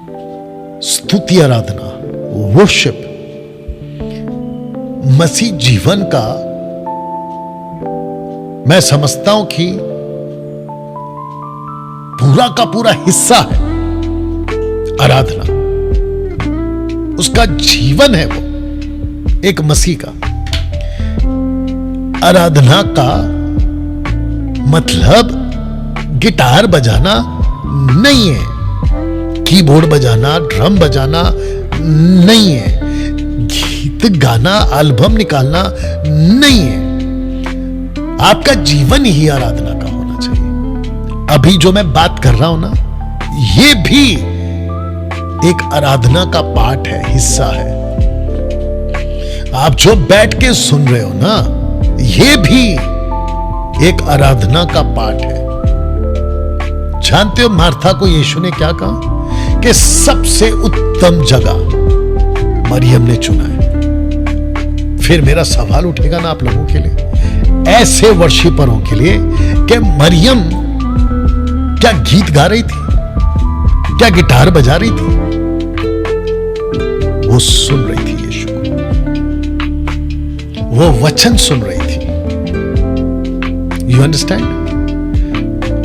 स्तुति, आराधना, वर्शिप मसीह जीवन का मैं समझता हूं कि पूरा का पूरा हिस्सा है। आराधना उसका जीवन है, वो एक मसीह का। आराधना का मतलब गिटार बजाना नहीं है, कीबोर्ड बजाना, ड्रम बजाना नहीं है, गीत गाना, एल्बम निकालना नहीं है। आपका जीवन ही आराधना का होना चाहिए। अभी जो मैं बात कर रहा हूं ना, ये भी एक आराधना का पार्ट है, हिस्सा है। आप जो बैठ के सुन रहे हो ना, ये भी एक आराधना का पार्ट है। जानते हो मार्था को यीशु ने क्या कहा कि सबसे उत्तम जगह मरियम ने चुना है। फिर मेरा सवाल उठेगा ना आप लोगों के लिए, ऐसे वर्शिपरों के लिए, कि मरियम क्या गीत गा रही थी, क्या गिटार बजा रही थी? वो सुन रही थी यीशु को, वो वचन सुन रही थी। You understand?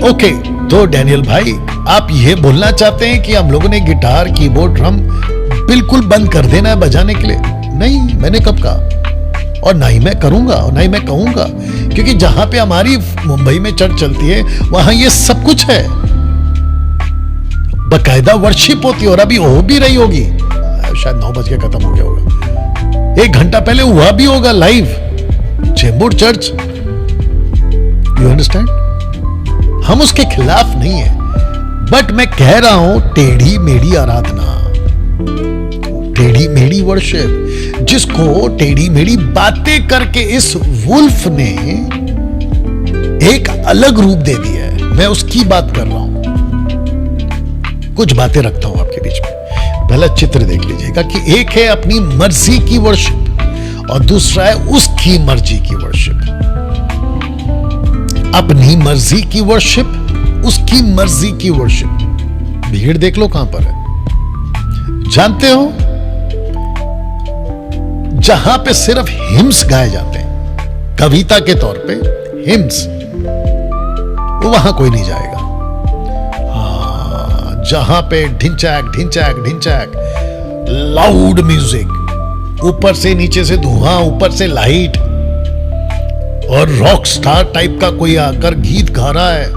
ओके, तो डैनियल भाई आप ये बोलना चाहते हैं कि हम लोगों ने गिटार, कीबोर्ड, ड्रम बिल्कुल बंद कर देना है बजाने के लिए? नहीं, मैंने कब कहा, और ना ही मैं करूंगा और ना ही मैं कहूंगा, क्योंकि जहां पे हमारी मुंबई में चर्च चलती है वहां ये सब कुछ है, बकायदा वर्शिप होती है, और अभी हो भी रही होगी। शायद 9 बजे खत्म हो गया होगा, 1 घंटा पहले हुआ भी होगा live, Chembur church. You understand? हम उसके खिलाफ नहीं है, बट मैं कह रहा हूं टेढ़ी मेढ़ी आराधना, टेढ़ी मेढ़ी वर्शिप, जिसको टेढ़ी मेढ़ी बातें करके इस वुल्फ ने एक अलग रूप दे दिया है, मैं उसकी बात कर रहा हूं। कुछ बातें रखता हूं आपके बीच में। पहला चित्र देख लीजिएगा कि एक है अपनी मर्जी की वर्शिप और दूसरा है उसकी मर्जी की वर्शिप। अपनी मर्जी की वर्शिप, उसकी मर्जी की वर्शिप। भीड़ देख लो कहां पर है। जानते हो, जहां पे सिर्फ हिम्स गाए जाते हैं, कविता के तौर पे हिम्स, वहां कोई नहीं जाएगा। हाँ, जहां पे ढिंचैक ढिंचैक ढिंचैक, लाउड म्यूजिक, ऊपर से नीचे से धुआं, ऊपर से लाइट, और रॉक स्टार टाइप का कोई आकर गीत गा रहा है,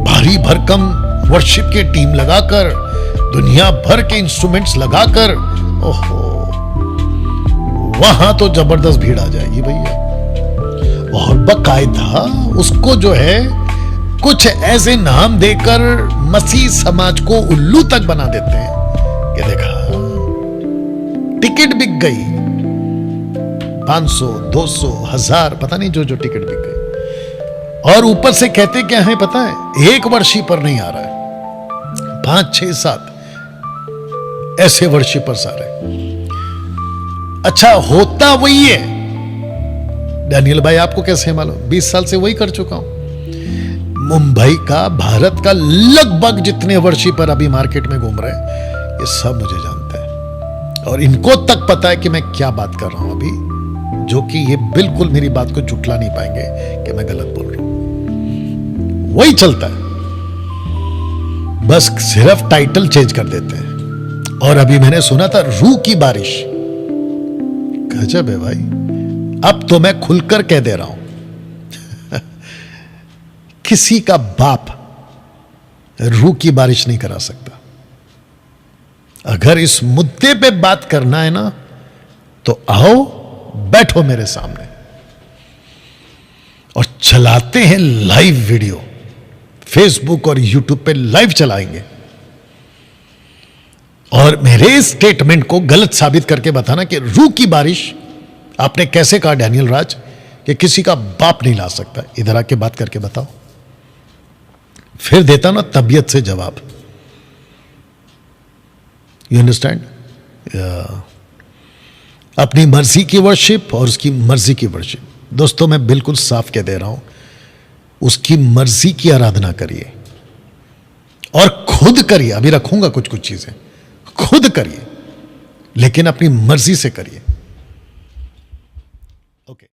भारी भरकम वर्शिप की टीम लगाकर, दुनिया भर के इंस्ट्रूमेंट्स लगाकर, ओहो, वहां तो जबरदस्त भीड़ आ जाएगी भैया। और बकायदा उसको जो है कुछ ऐसे नाम देकर मसीह समाज को उल्लू तक बना देते हैं कि देखा, टिकट बिक गई, 500, 200, 1000, पता नहीं जो जो टिकट बिक गई। और ऊपर से कहते क्या है पता है, एक वर्शिपर नहीं आ रहा है, 5, 6, 7 ऐसे वर्शिपर्स आ रहे हैं। अच्छा, होता वही है। डैनियल भाई आपको कैसे मालूम? 20 साल से वही कर चुका हूं। मुंबई का, भारत का लगभग जितने वर्शिपर अभी मार्केट में घूम रहे हैं, ये सब मुझे जानते हैं, और इनको तक पता है कि मैं क्या बात कर रहा हूं अभी, जो कि ये बिल्कुल मेरी बात को झुठला नहीं पाएंगे कि मैं गलत बोल रहा हूं। वही चलता है, बस सिर्फ टाइटल चेंज कर देते हैं। और अभी मैंने सुना था रूह की बारिश, गजब है भाई। अब तो मैं खुलकर कह दे रहा हूं, किसी का बाप रूह की बारिश नहीं करा सकता। अगर इस मुद्दे पे बात करना है ना, तो आओ, बैठो मेरे सामने, और चलाते हैं लाइव वीडियो, फेसबुक और यूट्यूब पे लाइव चलाएंगे, और मेरे स्टेटमेंट को गलत साबित करके बताना कि रूह की बारिश आपने कैसे कहा डैनियल राज कि किसी का बाप नहीं ला सकता। इधर आके बात करके बताओ, फिर देता ना तबीयत से जवाब। You understand? अपनी मर्जी की वर्शिप और उसकी मर्जी की वर्शिप। दोस्तों, मैं बिल्कुल साफ कह दे रहा हूं, उसकी मर्जी की आराधना करिए और खुद करिए, अभी रखूंगा कुछ कुछ चीजें, खुद करिए, लेकिन अपनी मर्जी से करिए।